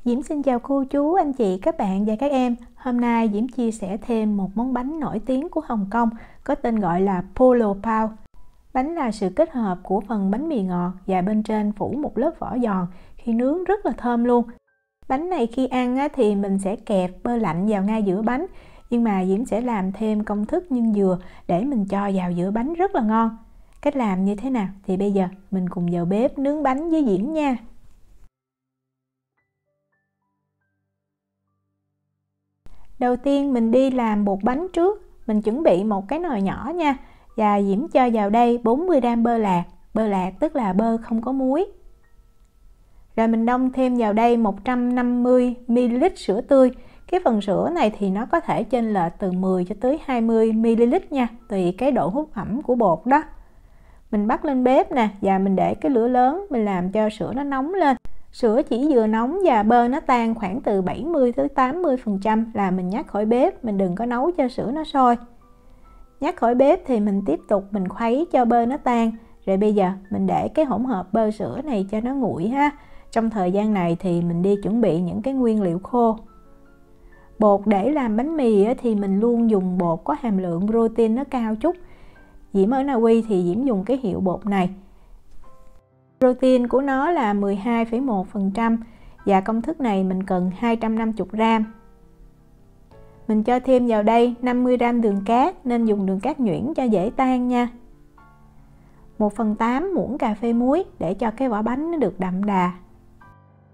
Diễm xin chào cô chú, anh chị, các bạn và các em. Hôm nay Diễm chia sẻ thêm một món bánh nổi tiếng của Hồng Kông có tên gọi là Polo Pao. Bánh là sự kết hợp của phần bánh mì ngọt và bên trên phủ một lớp vỏ giòn, khi nướng rất là thơm luôn. Bánh này khi ăn thì mình sẽ kẹp bơ lạnh vào ngay giữa bánh, nhưng mà Diễm sẽ làm thêm công thức nhân dừa để mình cho vào giữa bánh rất là ngon. Cách làm như thế nào thì bây giờ mình cùng vào bếp nướng bánh với Diễm nha. Đầu tiên mình đi làm bột bánh trước. Mình chuẩn bị một cái nồi nhỏ nha. Và Diễm cho vào đây 40g bơ lạc. Bơ lạc tức là bơ không có muối. Rồi mình đông thêm vào đây 150ml sữa tươi. Cái phần sữa này thì nó có thể chênh lệch từ 10 cho tới 20ml nha, tùy cái độ hút ẩm của bột đó. Mình bắt lên bếp nè và mình để cái lửa lớn, mình làm cho sữa nó nóng lên. Sữa chỉ vừa nóng và bơ nó tan khoảng từ 70 tới 80% là mình nhắc khỏi bếp, mình đừng có nấu cho sữa nó sôi. Nhắc khỏi bếp thì mình tiếp tục mình khuấy cho bơ nó tan. Rồi bây giờ mình để cái hỗn hợp bơ sữa này cho nó nguội ha. Trong thời gian này thì mình đi chuẩn bị những cái nguyên liệu khô. Bột để làm bánh mì thì mình luôn dùng bột có hàm lượng protein nó cao chút. Diễm ở Na Uy thì Diễm dùng cái hiệu bột này. Protein của nó là 12,1% và công thức này mình cần 250g. Mình cho thêm vào đây 50g đường cát, nên dùng đường cát nhuyễn cho dễ tan nha. 1/8 muỗng cà phê muối để cho cái vỏ bánh nó được đậm đà.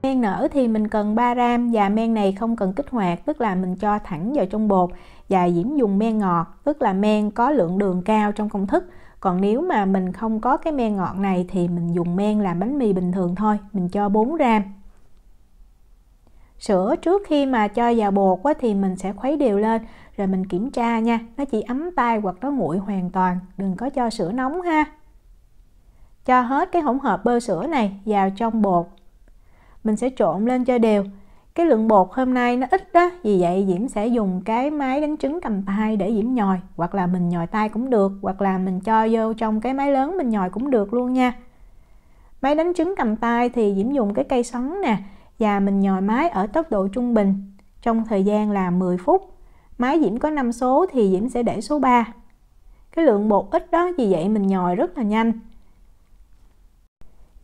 Men nở thì mình cần 3g và men này không cần kích hoạt, tức là mình cho thẳng vào trong bột. Và Diễm dùng men ngọt, tức là men có lượng đường cao trong công thức. Còn nếu mà mình không có cái men ngọt này thì mình dùng men làm bánh mì bình thường thôi, mình cho 4g. Sữa trước khi mà cho vào bột thì mình sẽ khuấy đều lên, rồi mình kiểm tra nha, nó chỉ ấm tay hoặc nó nguội hoàn toàn, đừng có cho sữa nóng ha. Cho hết cái hỗn hợp bơ sữa này vào trong bột. Mình sẽ trộn lên cho đều. Cái lượng bột hôm nay nó ít đó, vì vậy Diễm sẽ dùng cái máy đánh trứng cầm tay để Diễm nhồi, hoặc là mình nhồi tay cũng được, hoặc là mình cho vô trong cái máy lớn mình nhồi cũng được luôn nha. Máy đánh trứng cầm tay thì Diễm dùng cái cây xoắn nè, và mình nhồi máy ở tốc độ trung bình trong thời gian là 10 phút. Máy Diễm có 5 số thì Diễm sẽ để số 3. Cái lượng bột ít đó, vì vậy mình nhồi rất là nhanh.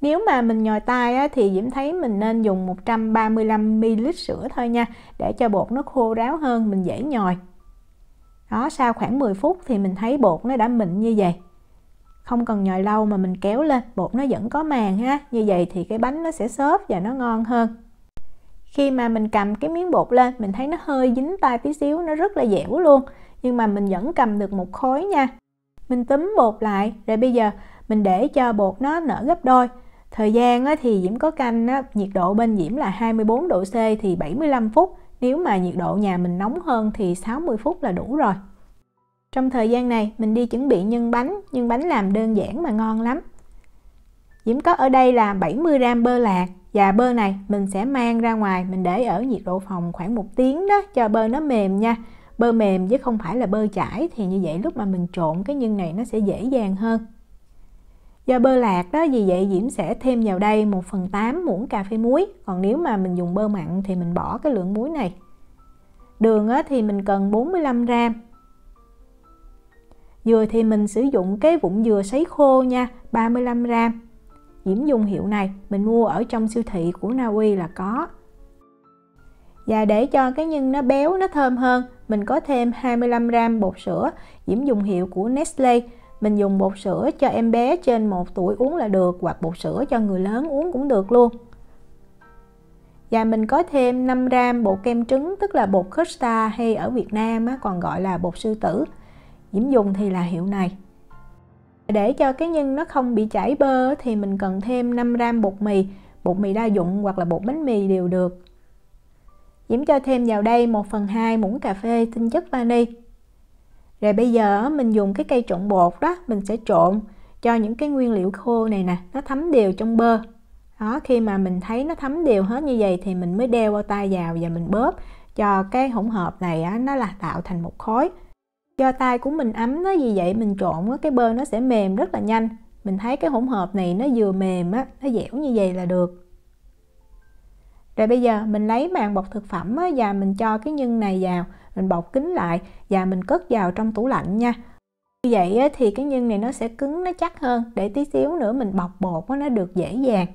Nếu mà mình nhồi tay thì Diễm thấy mình nên dùng 135ml sữa thôi nha, để cho bột nó khô ráo hơn, mình dễ nhồi. Đó, sau khoảng 10 phút thì mình thấy bột nó đã mịn như vậy. Không cần nhồi lâu mà mình kéo lên, bột nó vẫn có màng ha. Như vậy thì cái bánh nó sẽ xốp và nó ngon hơn. Khi mà mình cầm cái miếng bột lên, mình thấy nó hơi dính tay tí xíu, nó rất là dẻo luôn. Nhưng mà mình vẫn cầm được một khối nha. Mình túm bột lại, rồi bây giờ mình để cho bột nó nở gấp đôi. Thời gian thì Diễm có canh nhiệt độ bên Diễm là 24 độ C thì 75 phút. Nếu mà nhiệt độ nhà mình nóng hơn thì 60 phút là đủ rồi. Trong thời gian này mình đi chuẩn bị nhân bánh. Nhân bánh làm đơn giản mà ngon lắm. Diễm có ở đây là 70g bơ lạc. Và bơ này mình sẽ mang ra ngoài, mình để ở nhiệt độ phòng khoảng 1 tiếng đó, cho bơ nó mềm nha. Bơ mềm chứ không phải là bơ chảy, thì như vậy lúc mà mình trộn cái nhân này nó sẽ dễ dàng hơn. Do bơ lạc đó, vì vậy Diễm sẽ thêm vào đây 1/8 muỗng cà phê muối. Còn nếu mà mình dùng bơ mặn thì mình bỏ cái lượng muối này. Đường thì mình cần 45g. Dừa thì mình sử dụng cái vụn dừa sấy khô nha, 35g. Diễm dùng hiệu này, mình mua ở trong siêu thị của Na Uy là có. Và để cho cái nhân nó béo, nó thơm hơn, mình có thêm 25g bột sữa. Diễm dùng hiệu của Nestle. Mình dùng bột sữa cho em bé trên 1 tuổi uống là được, hoặc bột sữa cho người lớn uống cũng được luôn. Và mình có thêm 5g bột kem trứng, tức là bột Custard hay ở Việt Nam còn gọi là bột sư tử. Diễm dùng thì là hiệu này. Để cho cái nhân nó không bị chảy bơ thì mình cần thêm 5g bột mì đa dụng hoặc là bột bánh mì đều được. Diễm cho thêm vào đây 1/2 muỗng cà phê tinh chất vani. Rồi bây giờ mình dùng cái cây trộn bột đó, mình sẽ trộn cho những cái nguyên liệu khô này nè, nó thấm đều trong bơ. Đó, khi mà mình thấy nó thấm đều hết như vậy thì mình mới đeo bao tay vào và mình bóp cho cái hỗn hợp này nó là tạo thành một khối. Do tay của mình ấm đó, vì vậy mình trộn cái bơ nó sẽ mềm rất là nhanh. Mình thấy cái hỗn hợp này nó vừa mềm nó dẻo như vậy là được. Rồi bây giờ mình lấy màng bọc thực phẩm và mình cho cái nhân này vào, mình bọc kín lại và mình cất vào trong tủ lạnh nha. Như vậy thì cái nhân này nó sẽ cứng, nó chắc hơn, để tí xíu nữa mình bọc bột nó được dễ dàng.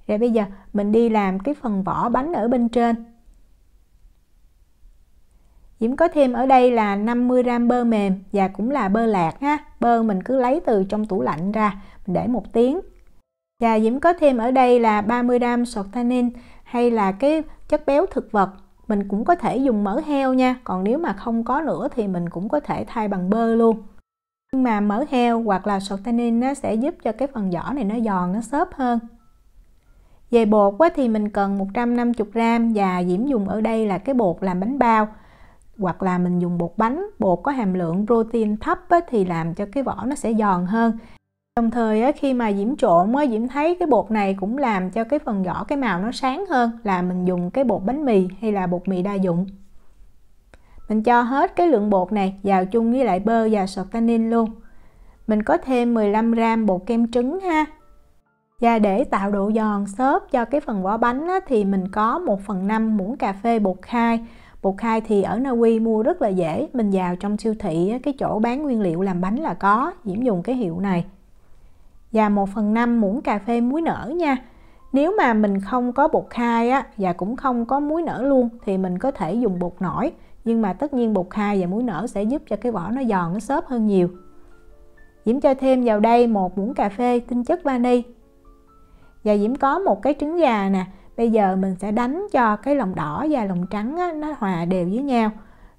Rồi bây giờ mình đi làm cái phần vỏ bánh ở bên trên. Diễm có thêm ở đây là 50g bơ mềm và cũng là bơ lạc ha. Bơ mình cứ lấy từ trong tủ lạnh ra, mình để 1 tiếng. Và Diễm có thêm ở đây là 30g sortanin hay là cái chất béo thực vật. Mình cũng có thể dùng mỡ heo nha, còn nếu mà không có nữa thì mình cũng có thể thay bằng bơ luôn. Nhưng mà mỡ heo hoặc là sortanin nó sẽ giúp cho cái phần vỏ này nó giòn, nó xốp hơn. Về bột thì mình cần 150g và Diễm dùng ở đây là cái bột làm bánh bao. Hoặc là mình dùng bột bánh, bột có hàm lượng protein thấp thì làm cho cái vỏ nó sẽ giòn hơn. Đồng thời khi mà Diễm trộn Diễm thấy cái bột này cũng làm cho cái phần vỏ cái màu nó sáng hơn là mình dùng cái bột bánh mì hay là bột mì đa dụng. Mình cho hết cái lượng bột này vào chung với lại bơ và sortanin luôn. Mình có thêm 15g bột kem trứng ha. Và để tạo độ giòn xốp cho cái phần vỏ bánh thì mình có 1/5 muỗng cà phê bột khai. Bột khai thì ở Na Uy mua rất là dễ, mình vào trong siêu thị cái chỗ bán nguyên liệu làm bánh là có, Diễm dùng cái hiệu này. Và 1/5 muỗng cà phê muối nở nha. Nếu mà mình không có bột khai và cũng không có muối nở luôn thì mình có thể dùng bột nổi, nhưng mà tất nhiên bột khai và muối nở sẽ giúp cho cái vỏ nó giòn, nó xốp hơn nhiều. Diễm cho thêm vào đây 1 muỗng cà phê tinh chất vani. Và Diễm có một cái trứng gà nè. Bây giờ mình sẽ đánh cho cái lòng đỏ và lòng trắng nó hòa đều với nhau.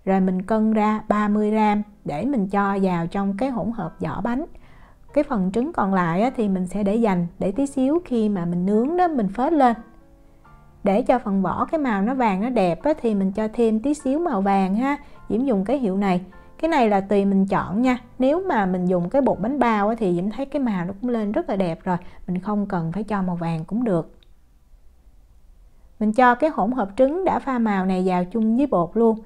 Rồi mình cân ra 30g để mình cho vào trong cái hỗn hợp vỏ bánh. Cái phần trứng còn lại thì mình sẽ để dành, để tí xíu khi mà mình nướng đó mình phết lên. Để cho phần vỏ cái màu nó vàng nó đẹp thì mình cho thêm tí xíu màu vàng ha. Diễm dùng cái hiệu này. Cái này là tùy mình chọn nha. Nếu mà mình dùng cái bột bánh bao thì Diễm thấy cái màu nó cũng lên rất là đẹp rồi. Mình không cần phải cho màu vàng cũng được. Mình cho cái hỗn hợp trứng đã pha màu này vào chung với bột luôn.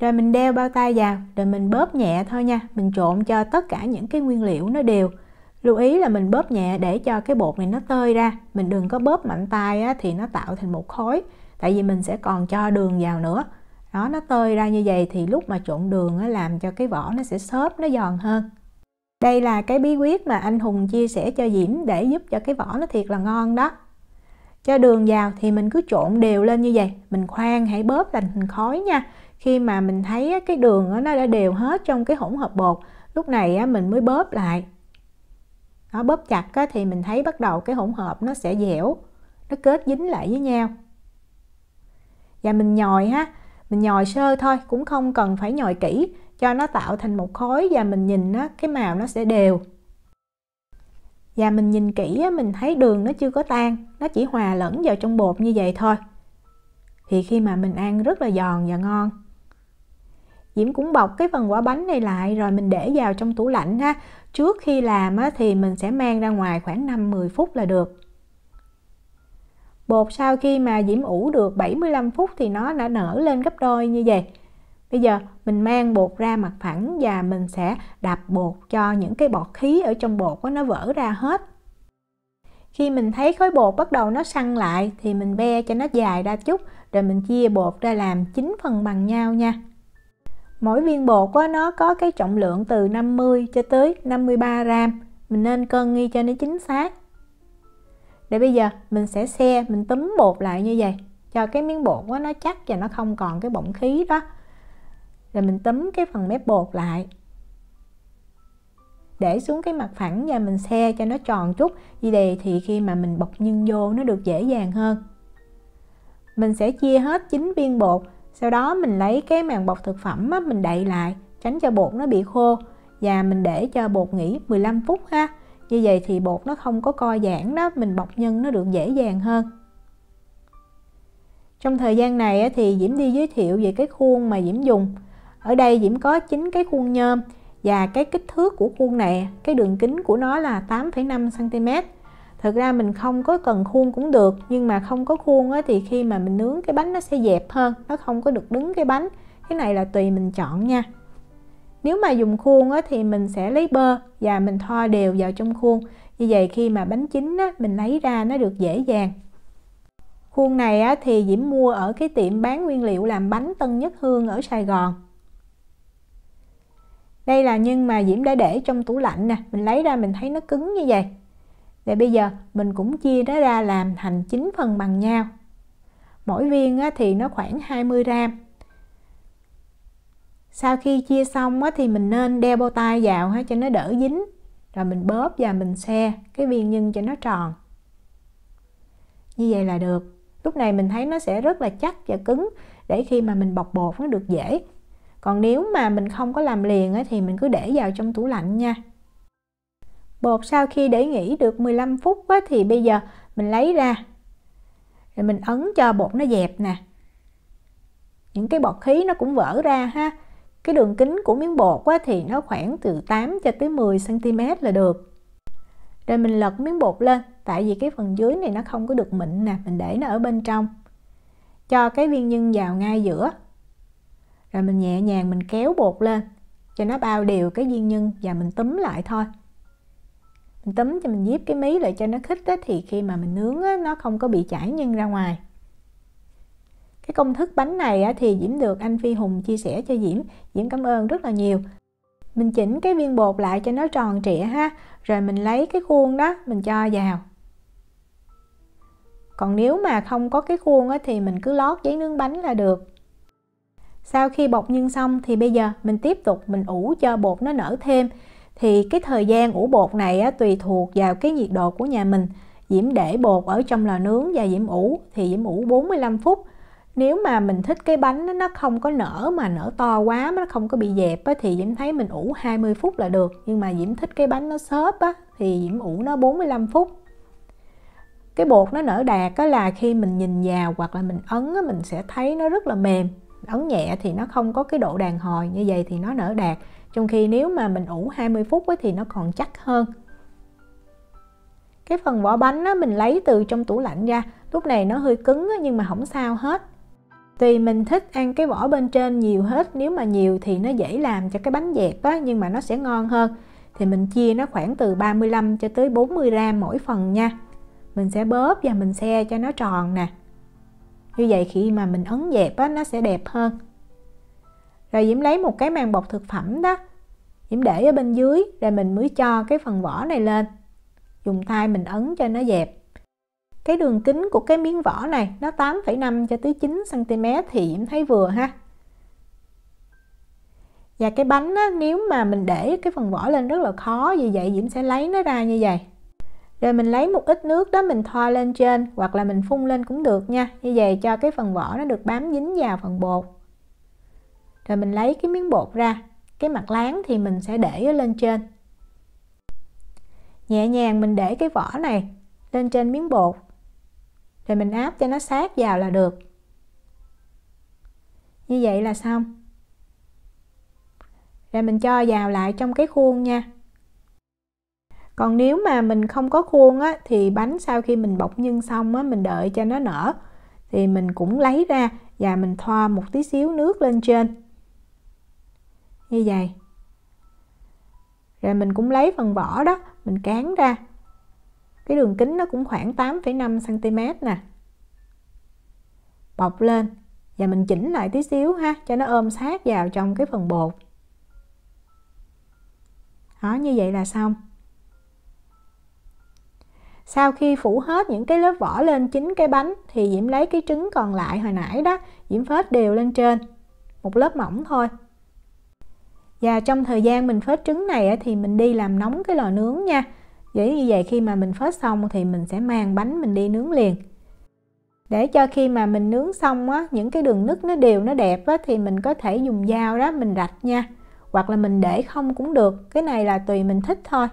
Rồi mình đeo bao tay vào, rồi mình bóp nhẹ thôi nha. Mình trộn cho tất cả những cái nguyên liệu nó đều. Lưu ý là mình bóp nhẹ để cho cái bột này nó tơi ra. Mình đừng có bóp mạnh tay thì nó tạo thành một khối. Tại vì mình sẽ còn cho đường vào nữa. Đó, nó tơi ra như vậy thì lúc mà trộn đường làm cho cái vỏ nó sẽ xốp, nó giòn hơn. Đây là cái bí quyết mà anh Hùng chia sẻ cho Diễm để giúp cho cái vỏ nó thiệt là ngon đó. Cho đường vào thì mình cứ trộn đều lên như vậy. Mình khoan hãy bóp thành khối nha. Khi mà mình thấy cái đường nó đã đều hết trong cái hỗn hợp bột, lúc này mình mới bóp lại. Nó bóp chặt thì mình thấy bắt đầu cái hỗn hợp nó sẽ dẻo, nó kết dính lại với nhau. Và mình nhồi mình nhồi sơ thôi, cũng không cần phải nhồi kỹ, cho nó tạo thành một khối và mình nhìn cái màu nó sẽ đều. Và mình nhìn kỹ mình thấy đường nó chưa có tan, nó chỉ hòa lẫn vào trong bột như vậy thôi. Thì khi mà mình ăn rất là giòn và ngon. Diễm cũng bọc cái phần quả bánh này lại rồi mình để vào trong tủ lạnh ha. Trước khi làm thì mình sẽ mang ra ngoài khoảng 5-10 phút là được. Bột sau khi mà Diễm ủ được 75 phút thì nó đã nở lên gấp đôi như vậy. Bây giờ mình mang bột ra mặt phẳng và mình sẽ đập bột cho những cái bọt khí ở trong bột nó vỡ ra hết. Khi mình thấy khối bột bắt đầu nó săn lại thì mình be cho nó dài ra chút, rồi mình chia bột ra làm 9 phần bằng nhau nha. Mỗi viên bột nó có cái trọng lượng từ 50 cho tới 53 gram. Mình nên cân nghi cho nó chính xác. Để bây giờ mình sẽ mình túm bột lại như vậy, cho cái miếng bột nó chắc và nó không còn cái bọng khí đó. Rồi mình túm cái phần mép bột lại, để xuống cái mặt phẳng và mình xe cho nó tròn chút. Như vậy thì khi mà mình bọc nhân vô nó được dễ dàng hơn. Mình sẽ chia hết 9 viên bột. Sau đó mình lấy cái màng bọc thực phẩm mình đậy lại, tránh cho bột nó bị khô. Và mình để cho bột nghỉ 15 phút ha. Như vậy thì bột nó không có co giãn đó, mình bọc nhân nó được dễ dàng hơn. Trong thời gian này thì Diễm đi giới thiệu về cái khuôn mà Diễm dùng. Ở đây Diễm có 9 cái khuôn nhôm. Và cái kích thước của khuôn này, cái đường kính của nó là 8,5 cm. Thực ra mình không có cần khuôn cũng được, nhưng mà không có khuôn thì khi mà mình nướng cái bánh nó sẽ dẹp hơn, nó không có được đứng cái bánh. Cái này là tùy mình chọn nha. Nếu mà dùng khuôn thì mình sẽ lấy bơ và mình thoa đều vào trong khuôn. Như vậy khi mà bánh chín mình lấy ra nó được dễ dàng. Khuôn này á, thì Diễm mua ở cái tiệm bán nguyên liệu làm bánh Tân Nhất Hương ở Sài Gòn. Đây là nhân mà Diễm đã để trong tủ lạnh nè, mình lấy ra mình thấy nó cứng như vậy. Và bây giờ mình cũng chia nó ra làm thành 9 phần bằng nhau. Mỗi viên á, thì nó khoảng 20 gram. Sau khi chia xong á, thì mình nên đeo bao tay vào ha, cho nó đỡ dính. Rồi mình bóp và mình xe cái viên nhân cho nó tròn. Như vậy là được. Lúc này mình thấy nó sẽ rất là chắc và cứng để khi mà mình bọc bột nó được dễ. Còn nếu mà mình không có làm liền á, thì mình cứ để vào trong tủ lạnh nha. Bột sau khi để nghỉ được 15 phút á, thì bây giờ mình lấy ra. Rồi mình ấn cho bột nó dẹp nè. Những cái bọt khí nó cũng vỡ ra ha. Cái đường kính của miếng bột á, thì nó khoảng từ 8 cho tới 10 cm là được. Rồi mình lật miếng bột lên. Tại vì cái phần dưới này nó không có được mịn nè. Mình để nó ở bên trong. Cho cái viên nhân vào ngay giữa. Rồi mình nhẹ nhàng mình kéo bột lên cho nó bao đều cái viên nhân và mình túm lại thôi. Mình túm cho mình díp cái mí lại cho nó khít á, thì khi mà mình nướng á, nó không có bị chảy nhân ra ngoài. Cái công thức bánh này á, thì Diễm được anh Phi Hùng chia sẻ cho Diễm. Diễm cảm ơn rất là nhiều. Mình chỉnh cái viên bột lại cho nó tròn trịa ha. Rồi mình lấy cái khuôn đó mình cho vào. Còn nếu mà không có cái khuôn á, thì mình cứ lót giấy nướng bánh là được. Sau khi bọc nhân xong thì bây giờ mình tiếp tục mình ủ cho bột nó nở thêm. Thì cái thời gian ủ bột này á, tùy thuộc vào cái nhiệt độ của nhà mình. Diễm để bột ở trong lò nướng và Diễm ủ thì Diễm ủ 45 phút. Nếu mà mình thích cái bánh nó không có nở mà nở to quá, nó không có bị dẹp á, thì Diễm thấy mình ủ 20 phút là được. Nhưng mà Diễm thích cái bánh nó xốp á, thì Diễm ủ nó 45 phút. Cái bột nó nở đạt á, là khi mình nhìn vào hoặc là mình ấn á, mình sẽ thấy nó rất là mềm. Ấn nhẹ thì nó không có cái độ đàn hồi, như vậy thì nó nở đạt. Trong khi nếu mà mình ủ 20 phút ấy, thì nó còn chắc hơn. Cái phần vỏ bánh á, mình lấy từ trong tủ lạnh ra. Lúc này nó hơi cứng á, nhưng mà không sao hết. Tùy mình thích ăn cái vỏ bên trên nhiều hết. Nếu mà nhiều thì nó dễ làm cho cái bánh dẹp á, nhưng mà nó sẽ ngon hơn. Thì mình chia nó khoảng từ 35 cho tới 40 gram mỗi phần nha. Mình sẽ bóp và mình xe cho nó tròn nè. Như vậy khi mà mình ấn dẹp á, nó sẽ đẹp hơn. Rồi Diễm lấy một cái màng bọc thực phẩm đó. Diễm để ở bên dưới. Rồi mình mới cho cái phần vỏ này lên. Dùng tay mình ấn cho nó dẹp. Cái đường kính của cái miếng vỏ này nó 8,5 cho tới 9 cm thì Diễm thấy vừa ha. Và cái bánh á, nếu mà mình để cái phần vỏ lên rất là khó. Vì vậy Diễm sẽ lấy nó ra như vậy. Rồi mình lấy một ít nước đó mình thoa lên trên hoặc là mình phun lên cũng được nha. Như vậy cho cái phần vỏ nó được bám dính vào phần bột. Rồi mình lấy cái miếng bột ra. Cái mặt láng thì mình sẽ để ở lên trên. Nhẹ nhàng mình để cái vỏ này lên trên miếng bột. Rồi mình áp cho nó sát vào là được. Như vậy là xong. Rồi mình cho vào lại trong cái khuôn nha. Còn nếu mà mình không có khuôn á, thì bánh sau khi mình bọc nhân xong á, mình đợi cho nó nở. Thì mình cũng lấy ra và mình thoa một tí xíu nước lên trên. Như vậy. Rồi mình cũng lấy phần vỏ đó, mình cán ra. Cái đường kính nó cũng khoảng 8,5 cm nè. Bọc lên. Và mình chỉnh lại tí xíu ha, cho nó ôm sát vào trong cái phần bột. Đó, như vậy là xong. Sau khi phủ hết những cái lớp vỏ lên 9 cái bánh thì Diễm lấy cái trứng còn lại hồi nãy đó, Diễm phết đều lên trên. Một lớp mỏng thôi. Và trong thời gian mình phết trứng này thì mình đi làm nóng cái lò nướng nha. Vậy như vậy khi mà mình phết xong thì mình sẽ mang bánh mình đi nướng liền. Để cho khi mà mình nướng xong á, những cái đường nứt nó đều nó đẹp á, thì mình có thể dùng dao đó mình rạch nha. Hoặc là mình để không cũng được. Cái này là tùy mình thích thôi.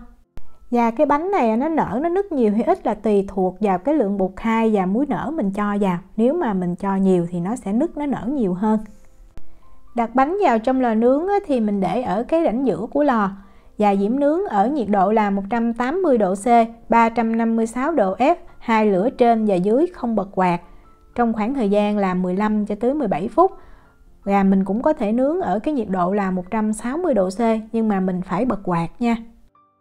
Và cái bánh này nó nở nó nứt nhiều hay ít là tùy thuộc vào cái lượng bột khai và muối nở mình cho vào. Nếu mà mình cho nhiều thì nó sẽ nứt nó nở nhiều hơn. Đặt bánh vào trong lò nướng thì mình để ở cái rãnh giữa của lò. Và Diễm nướng ở nhiệt độ là 180 độ C, 356 độ F, 2 lửa trên và dưới không bật quạt. Trong khoảng thời gian là 15 cho tới 17 phút. Và mình cũng có thể nướng ở cái nhiệt độ là 160 độ C nhưng mà mình phải bật quạt nha.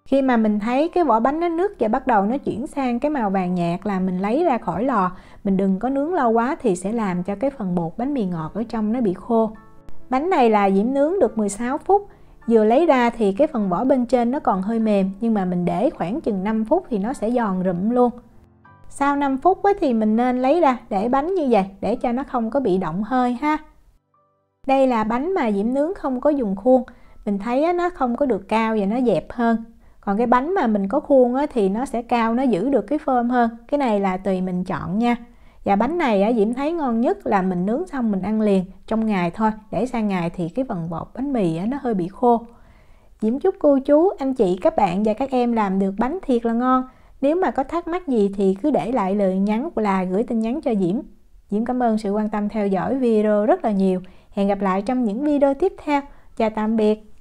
Khi mà mình thấy cái vỏ bánh nó nứt và bắt đầu nó chuyển sang cái màu vàng nhạt là mình lấy ra khỏi lò. Mình đừng có nướng lâu quá thì sẽ làm cho cái phần bột bánh mì ngọt ở trong nó bị khô. Bánh này là Diễm nướng được 16 phút. Vừa lấy ra thì cái phần vỏ bên trên nó còn hơi mềm, nhưng mà mình để khoảng chừng 5 phút thì nó sẽ giòn rụm luôn. Sau 5 phút thì mình nên lấy ra để bánh như vậy để cho nó không có bị động hơi ha. Đây là bánh mà Diễm nướng không có dùng khuôn. Mình thấy nó không có được cao và nó dẹp hơn. Còn cái bánh mà mình có khuôn thì nó sẽ cao, nó giữ được cái phơm hơn. Cái này là tùy mình chọn nha. Và bánh này Diễm thấy ngon nhất là mình nướng xong mình ăn liền trong ngày thôi. Để sang ngày thì cái phần bột bánh mì nó hơi bị khô. Diễm chúc cô chú, anh chị, các bạn và các em làm được bánh thiệt là ngon. Nếu mà có thắc mắc gì thì cứ để lại lời nhắn là gửi tin nhắn cho Diễm. Diễm cảm ơn sự quan tâm theo dõi video rất là nhiều. Hẹn gặp lại trong những video tiếp theo. Chào tạm biệt.